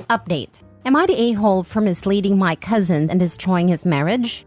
Update. Am I the a-hole for misleading my cousin and destroying his marriage?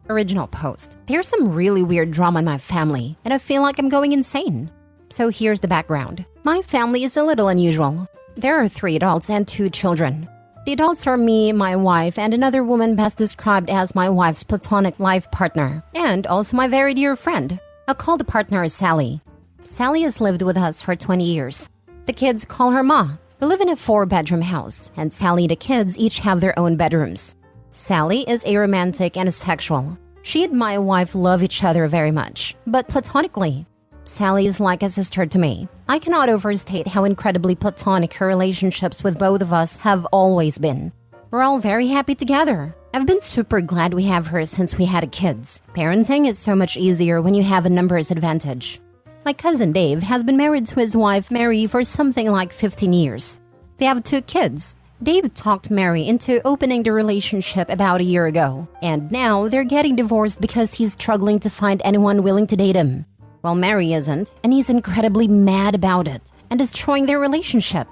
Original post. There's some really weird drama in my family, and I feel like I'm going insane. So here's the background. My family is a little unusual. There are 3 adults and 2 children. The adults are me, my wife, and another woman best described as my wife's platonic life partner, and also my very dear friend. I'll call the partner Sally. Sally has lived with us for 20 years. The kids call her Ma. We live in a 4-bedroom house, and Sally and the kids each have their own bedrooms. Sally is aromantic and asexual. She and my wife love each other very much, but platonically. Sally is like a sister to me. I cannot overstate how incredibly platonic her relationships with both of us have always been. We're all very happy together. I've been super glad we have her since we had kids. Parenting is so much easier when you have a numbers advantage. My cousin Dave has been married to his wife Mary for something like 15 years. They have 2 kids. Dave talked Mary into opening the relationship about a year ago, and now they're getting divorced because he's struggling to find anyone willing to date him. Well, Mary isn't, and he's incredibly mad about it and destroying their relationship.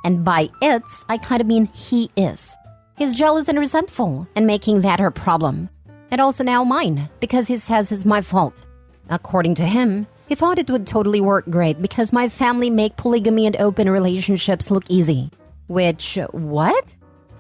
And by it's, I kind of mean he is. He's jealous and resentful, and making that her problem. And also now mine, because he says it's my fault. According to him, he thought it would totally work great because my family make polygamy and open relationships look easy. Which, what?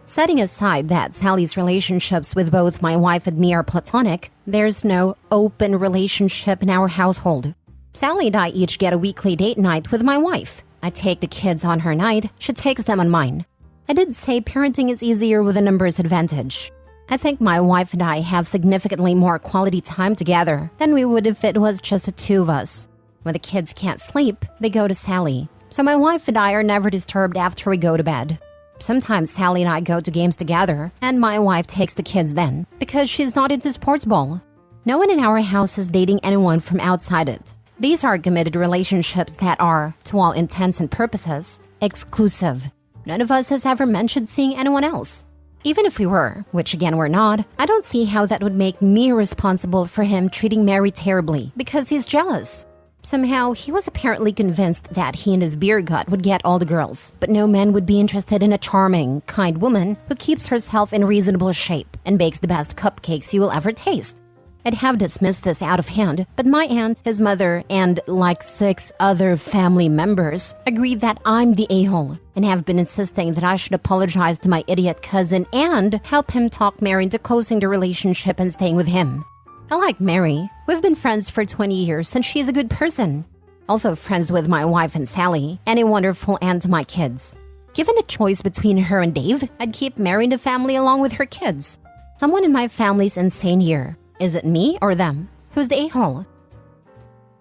Setting aside that Sally's relationships with both my wife and me are platonic, there's no open relationship in our household. Sally and I each get a weekly date night with my wife. I take the kids on her night, she takes them on mine. I did say parenting is easier with a numbers advantage. I think my wife and I have significantly more quality time together than we would if it was just the 2 of us. When the kids can't sleep, they go to Sally. So my wife and I are never disturbed after we go to bed. Sometimes Sally and I go to games together, and my wife takes the kids then, because she's not into sports ball. No one in our house is dating anyone from outside it. These are committed relationships that are, to all intents and purposes, exclusive. None of us has ever mentioned seeing anyone else. Even if we were, which again we're not, I don't see how that would make me responsible for him treating Mary terribly because he's jealous. Somehow, he was apparently convinced that he and his beer gut would get all the girls, but no man would be interested in a charming, kind woman who keeps herself in reasonable shape and bakes the best cupcakes you will ever taste. I'd have dismissed this out of hand, but my aunt, his mother, and like 6 other family members agreed that I'm the a-hole and have been insisting that I should apologize to my idiot cousin and help him talk Mary into closing the relationship and staying with him. I like Mary. We've been friends for 20 years and she's a good person. Also friends with my wife and Sally, and a wonderful aunt to my kids. Given a choice between her and Dave, I'd keep Mary in the family along with her kids. Someone in my family's insane here. Is it me or them? Who's the a-hole?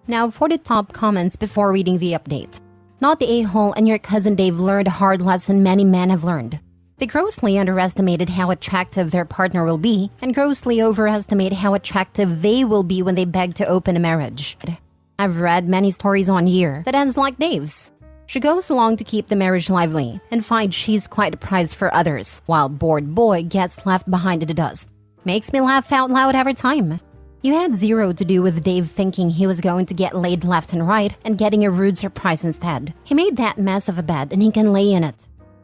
Now for the top comments before reading the update. Not the a-hole, and your cousin Dave learned a hard lesson many men have learned. They grossly underestimated how attractive their partner will be and grossly overestimate how attractive they will be when they beg to open a marriage. I've read many stories on here that ends like Dave's. She goes along to keep the marriage lively and finds she's quite a prize for others, while bored boy gets left behind in the dust. Makes me laugh out loud every time. You had zero to do with Dave thinking he was going to get laid left and right and getting a rude surprise instead. He made that mess of a bed and he can lay in it.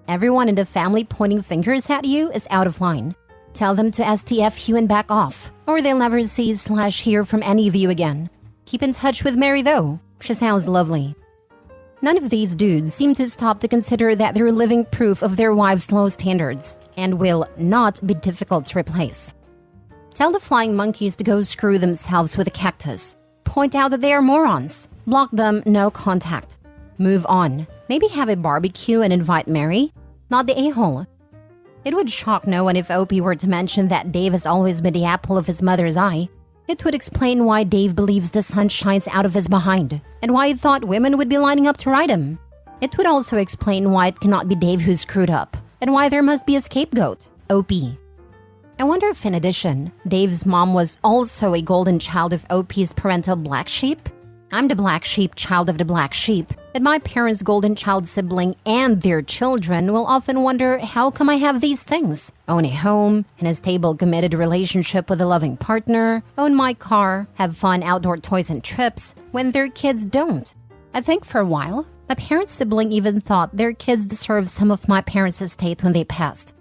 Everyone in the family pointing fingers at you is out of line. Tell them to STF you and back off, or they'll never see/hear from any of you again. Keep in touch with Mary though. She sounds lovely. None of these dudes seem to stop to consider that they're living proof of their wives' low standards and will not be difficult to replace. Tell the flying monkeys to go screw themselves with a cactus. Point out that they are morons. Block them, no contact. Move on. Maybe have a barbecue and invite Mary, not the a-hole. It would shock no one if Opie were to mention that Dave has always been the apple of his mother's eye. It would explain why Dave believes the sun shines out of his behind, and why he thought women would be lining up to ride him. It would also explain why it cannot be Dave who screwed up, and why there must be a scapegoat, Opie. I wonder if in addition, Dave's mom was also a golden child of Opie's parental black sheep? I'm the black sheep child of the black sheep, and my parents' golden child sibling and their children will often wonder, how come I have these things? Own a home, in a stable committed relationship with a loving partner, own my car, have fun outdoor toys and trips, when their kids don't. I think for a while, my parents' sibling even thought their kids deserved some of my parents' estate when they passed.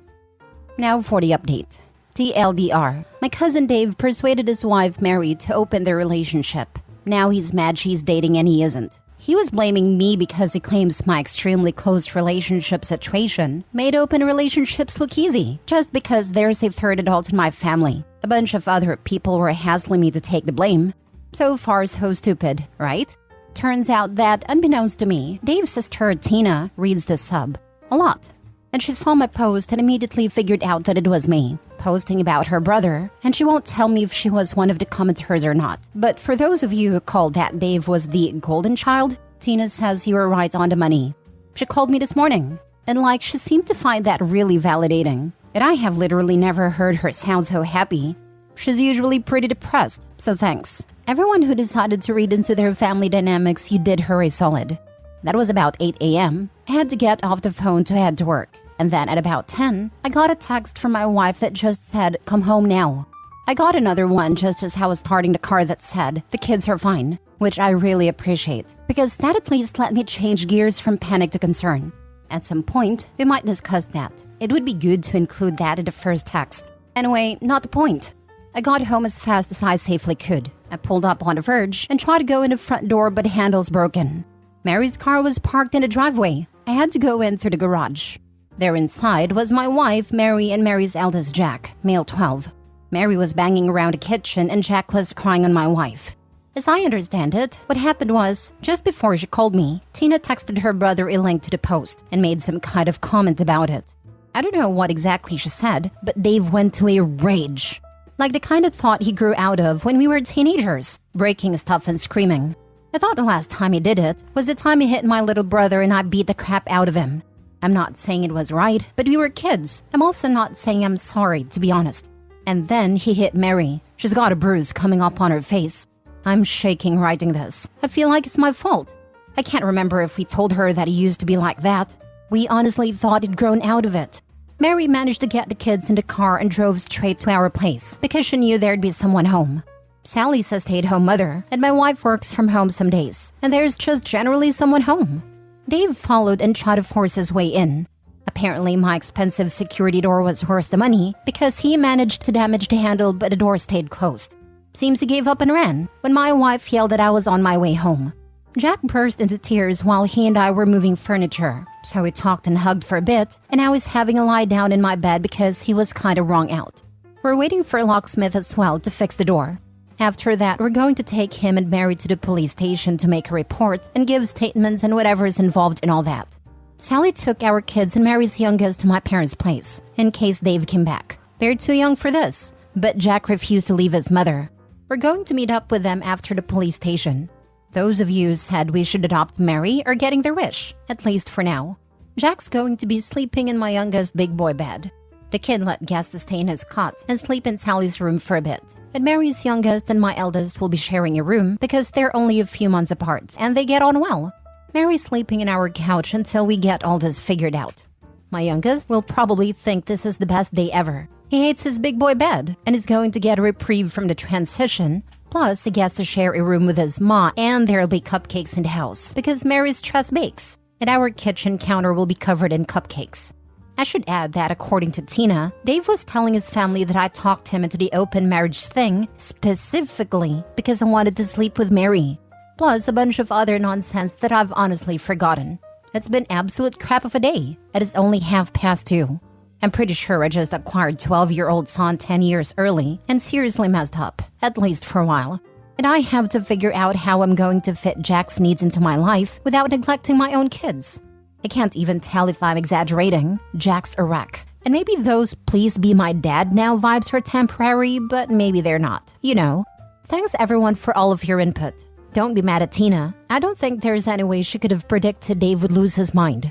Now for the update. TLDR. My cousin Dave persuaded his wife Mary to open their relationship. Now he's mad she's dating and he isn't. He was blaming me because he claims my extremely close relationship situation made open relationships look easy, just because there's a third adult in my family. A bunch of other people were hassling me to take the blame. So far, so stupid, right? Turns out that, unbeknownst to me, Dave's sister Tina reads the sub a lot. And she saw my post and immediately figured out that it was me, posting about her brother, and she won't tell me if she was one of the commenters or not. But for those of you who called that Dave was the golden child, Tina says you were right on the money. She called me this morning, and she seemed to find that really validating. And I have literally never heard her sound so happy. She's usually pretty depressed, so thanks. Everyone who decided to read into their family dynamics, you did her a solid. That was about 8 a.m. I had to get off the phone to head to work. And then at about 10, I got a text from my wife that just said, "Come home now." I got another one just as I was starting the car that said, "The kids are fine," which I really appreciate, because that at least let me change gears from panic to concern. At some point, we might discuss that. It would be good to include that in the first text. Anyway, not the point. I got home as fast as I safely could. I pulled up on the verge and tried to go in the front door, but the handle's broken. Mary's car was parked in the driveway. I had to go in through the garage. There inside was my wife, Mary, and Mary's eldest, Jack, male 12. Mary was banging around the kitchen and Jack was crying on my wife. As I understand it, what happened was, just before she called me, Tina texted her brother a link to the post and made some kind of comment about it. I don't know what exactly she said, but Dave went to a rage. Like the kind of thought he grew out of when we were teenagers, breaking stuff and screaming. I thought the last time he did it was the time he hit my little brother and I beat the crap out of him. I'm not saying it was right, but we were kids. I'm also not saying I'm sorry, to be honest. And then he hit Mary. She's got a bruise coming up on her face. I'm shaking writing this. I feel like it's my fault. I can't remember if we told her that he used to be like that. We honestly thought he'd grown out of it. Mary managed to get the kids in the car and drove straight to our place because she knew there'd be someone home. Sally's a stay-at-home mother, and my wife works from home some days, and there's just generally someone home. Dave followed and tried to force his way in. Apparently, my expensive security door was worth the money because he managed to damage the handle, but the door stayed closed. Seems he gave up and ran when my wife yelled that I was on my way home. Jack burst into tears while he and I were moving furniture, so we talked and hugged for a bit, and I was having a lie down in my bed because he was kind of wrung out. We're waiting for a locksmith as well to fix the door. After that, we're going to take him and Mary to the police station to make a report and give statements and whatever's involved in all that. Sally took our kids and Mary's youngest to my parents' place, in case Dave came back. They're too young for this, but Jack refused to leave his mother. We're going to meet up with them after the police station. Those of you said we should adopt Mary are getting their wish, at least for now. Jack's going to be sleeping in my youngest big boy bed. The kid let guests stay in his cot and sleep in Sally's room for a bit. And Mary's youngest and my eldest will be sharing a room because they're only a few months apart and they get on well. Mary's sleeping in our couch until we get all this figured out. My youngest will probably think this is the best day ever. He hates his big boy bed and is going to get a reprieve from the transition. Plus, he gets to share a room with his ma, and there'll be cupcakes in the house because Mary's trust bakes, and our kitchen counter will be covered in cupcakes. I should add that according to Tina, Dave was telling his family that I talked him into the open marriage thing specifically because I wanted to sleep with Mary. Plus a bunch of other nonsense that I've honestly forgotten. It's been absolute crap of a day. It is only 2:30. I'm pretty sure I just acquired 12-year-old son 10 years early and seriously messed up, at least for a while. And I have to figure out how I'm going to fit Jack's needs into my life without neglecting my own kids. I can't even tell if I'm exaggerating. Jack's a wreck. And maybe those "please be my dad now" vibes are temporary, but maybe they're not. You know. Thanks everyone for all of your input. Don't be mad at Tina. I don't think there's any way she could have predicted Dave would lose his mind.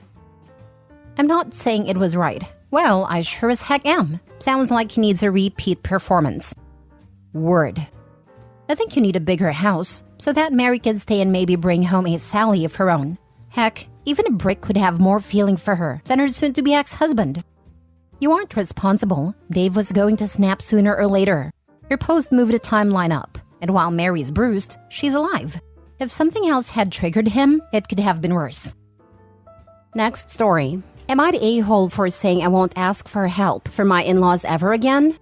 I'm not saying it was right. Well, I sure as heck am. Sounds like he needs a repeat performance. Word. I think you need a bigger house so that Mary can stay and maybe bring home a Sally of her own. Heck, even a brick could have more feeling for her than her soon-to-be ex-husband. You aren't responsible. Dave was going to snap sooner or later. Your post moved the timeline up, and while Mary's bruised, she's alive. If something else had triggered him, it could have been worse. Next story. Am I the a-hole for saying I won't ask for help from my in-laws ever again?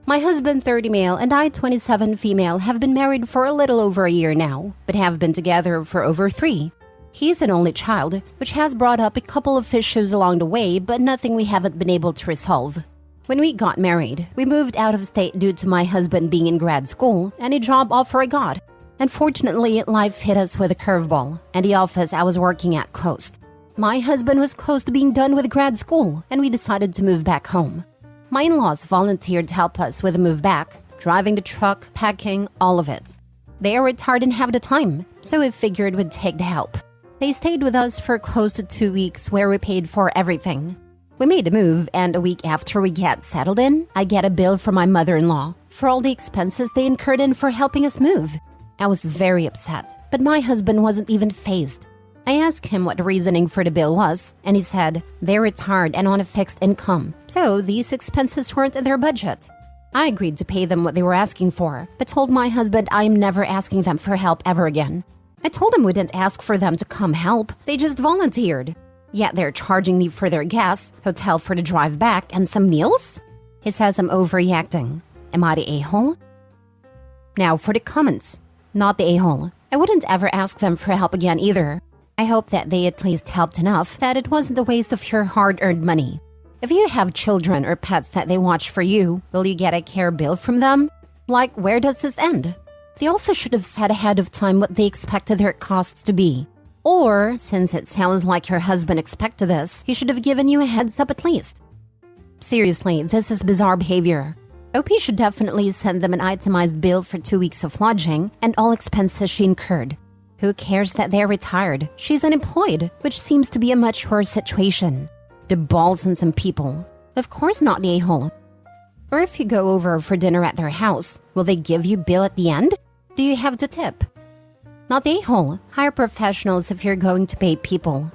My husband, 30 male, and I, 27 female, have been married for a little over a year now, but have been together for over 3. He's an only child, which has brought up a couple of issues along the way, but nothing we haven't been able to resolve. When we got married, we moved out of state due to my husband being in grad school and a job offer I got. Unfortunately, life hit us with a curveball, and the office I was working at closed. My husband was close to being done with grad school, and we decided to move back home. My in-laws volunteered to help us with the move back, driving the truck, packing, all of it. They are retired and have the time, so we figured we'd take the help. They stayed with us for close to 2 weeks where we paid for everything. We made the move, and a week after we get settled in, I get a bill from my mother-in-law for all the expenses they incurred in for helping us move. I was very upset, but my husband wasn't even fazed. I asked him what the reasoning for the bill was, and he said they're retired and on a fixed income, so these expenses weren't in their budget. I agreed to pay them what they were asking for, but told my husband I'm never asking them for help ever again. I told him we didn't ask for them to come help, they just volunteered. Yet they're charging me for their gas, hotel for the drive back, and some meals? He says I'm overreacting. Am I the a-hole? Now for the comments. Not the a-hole. I wouldn't ever ask them for help again either. I hope that they at least helped enough that it wasn't a waste of your hard-earned money. If you have children or pets that they watch for you, will you get a care bill from them? Like, where does this end? They also should have said ahead of time what they expected their costs to be. Or, since it sounds like your husband expected this, he should have given you a heads up at least. Seriously, this is bizarre behavior. OP should definitely send them an itemized bill for 2 weeks of lodging and all expenses she incurred. Who cares that they're retired? She's unemployed, which seems to be a much worse situation. The balls in some people. Of course not the a-hole. Or if you go over for dinner at their house, will they give you bill at the end? Do you have to tip? Not the a-hole. Hire professionals if you're going to pay people.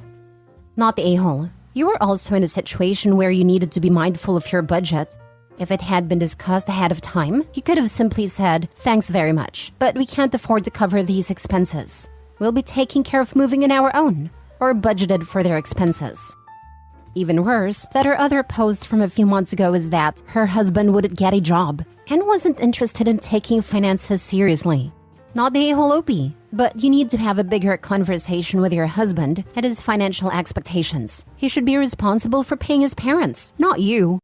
Not the a-hole. You were also in a situation where you needed to be mindful of your budget. If it had been discussed ahead of time, you could have simply said, thanks very much, but we can't afford to cover these expenses. We'll be taking care of moving on our own, or budgeted for their expenses. Even worse, that her other post from a few months ago is that her husband wouldn't get a job and wasn't interested in taking finances seriously. Not the a-hole OP, but you need to have a bigger conversation with your husband and his financial expectations. He should be responsible for paying his parents, not you.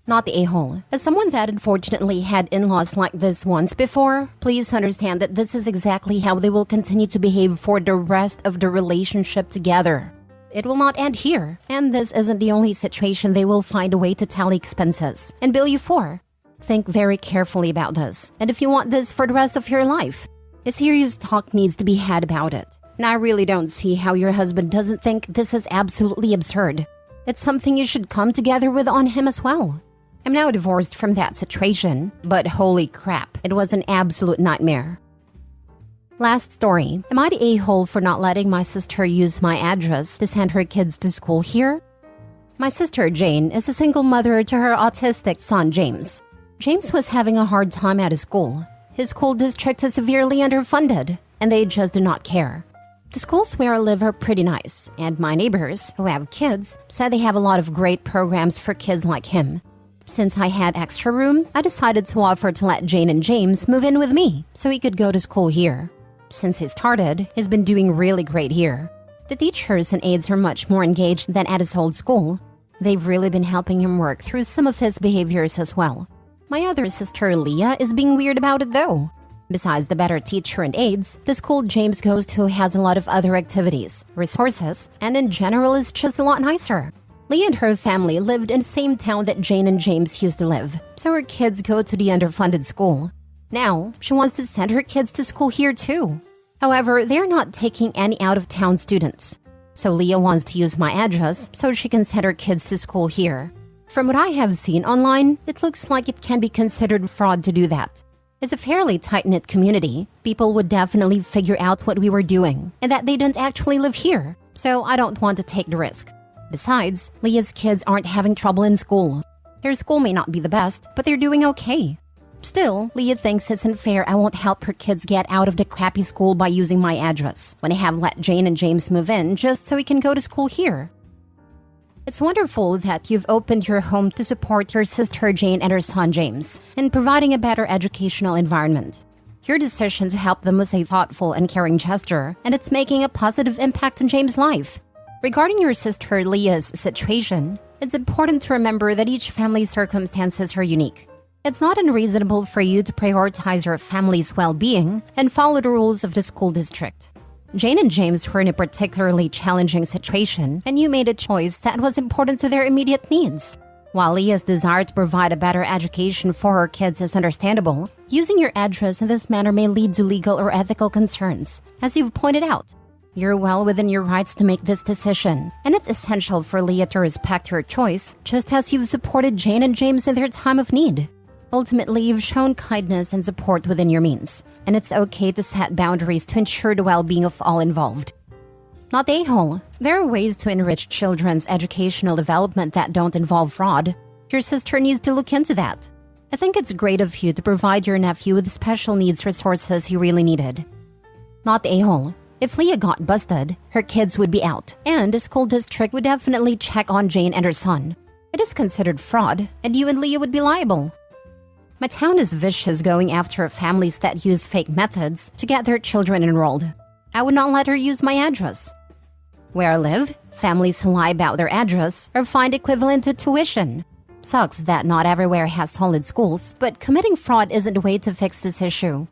Not the a-hole. As someone that unfortunately had in-laws like this once before, please understand that this is exactly how they will continue to behave for the rest of the relationship together. It will not end here, and this isn't the only situation they will find a way to tally expenses and bill you for. Think very carefully about this, and if you want this for the rest of your life, a serious talk needs to be had about it. And I really don't see how your husband doesn't think this is absolutely absurd. It's something you should come together with on him as well. I'm now divorced from that situation, but holy crap, it was an absolute nightmare. Last story. Am I the a-hole for not letting my sister use my address to send her kids to school here? My sister Jane is a single mother to her autistic son James. James was having a hard time at his school. His school district is severely underfunded, and they just do not care. The schools where I live are pretty nice, and my neighbors, who have kids, said they have a lot of great programs for kids like him. Since I had extra room, I decided to offer to let Jane and James move in with me so he could go to school here. Since he started, he's been doing really great here. The teachers and aides are much more engaged than at his old school. They've really been helping him work through some of his behaviors as well. My other sister Leah is being weird about it though. Besides the better teacher and aides, the school James goes to has a lot of other activities, resources, and in general is just a lot nicer. Leah and her family lived in the same town that Jane and James used to live, so her kids go to the underfunded school. Now, she wants to send her kids to school here too. However, they're not taking any out-of-town students. So Leah wants to use my address so she can send her kids to school here. From what I have seen online, it looks like it can be considered fraud to do that. It's a fairly tight-knit community. People would definitely figure out what we were doing and that they don't actually live here, so I don't want to take the risk. Besides, Leah's kids aren't having trouble in school. Their school may not be the best, but they're doing okay. Still, Leah thinks it's unfair I won't help her kids get out of the crappy school by using my address, when I have let Jane and James move in just so we can go to school here. It's wonderful that you've opened your home to support your sister Jane and her son James in providing a better educational environment. Your decision to help them was a thoughtful and caring gesture, and it's making a positive impact on James' life. Regarding your sister Leah's situation, it's important to remember that each family's circumstances are unique. It's not unreasonable for you to prioritize your family's well-being and follow the rules of the school district. Jane and James were in a particularly challenging situation, and you made a choice that was important to their immediate needs. While Leah's desire to provide a better education for her kids is understandable, using your address in this manner may lead to legal or ethical concerns, as you've pointed out. You're well within your rights to make this decision, and it's essential for Leah to respect your choice, just as you've supported Jane and James in their time of need. Ultimately, you've shown kindness and support within your means, and it's okay to set boundaries to ensure the well-being of all involved. Not a-hole. There are ways to enrich children's educational development that don't involve fraud. Your sister needs to look into that. I think it's great of you to provide your nephew with special needs resources he really needed. Not a-hole. If Leah got busted, her kids would be out, and the school district would definitely check on Jane and her son. It is considered fraud, and you and Leah would be liable. My town is vicious going after families that use fake methods to get their children enrolled. I would not let her use my address. Where I live, families who lie about their address are fined equivalent to tuition. Sucks that not everywhere has solid schools, but committing fraud isn't the way to fix this issue.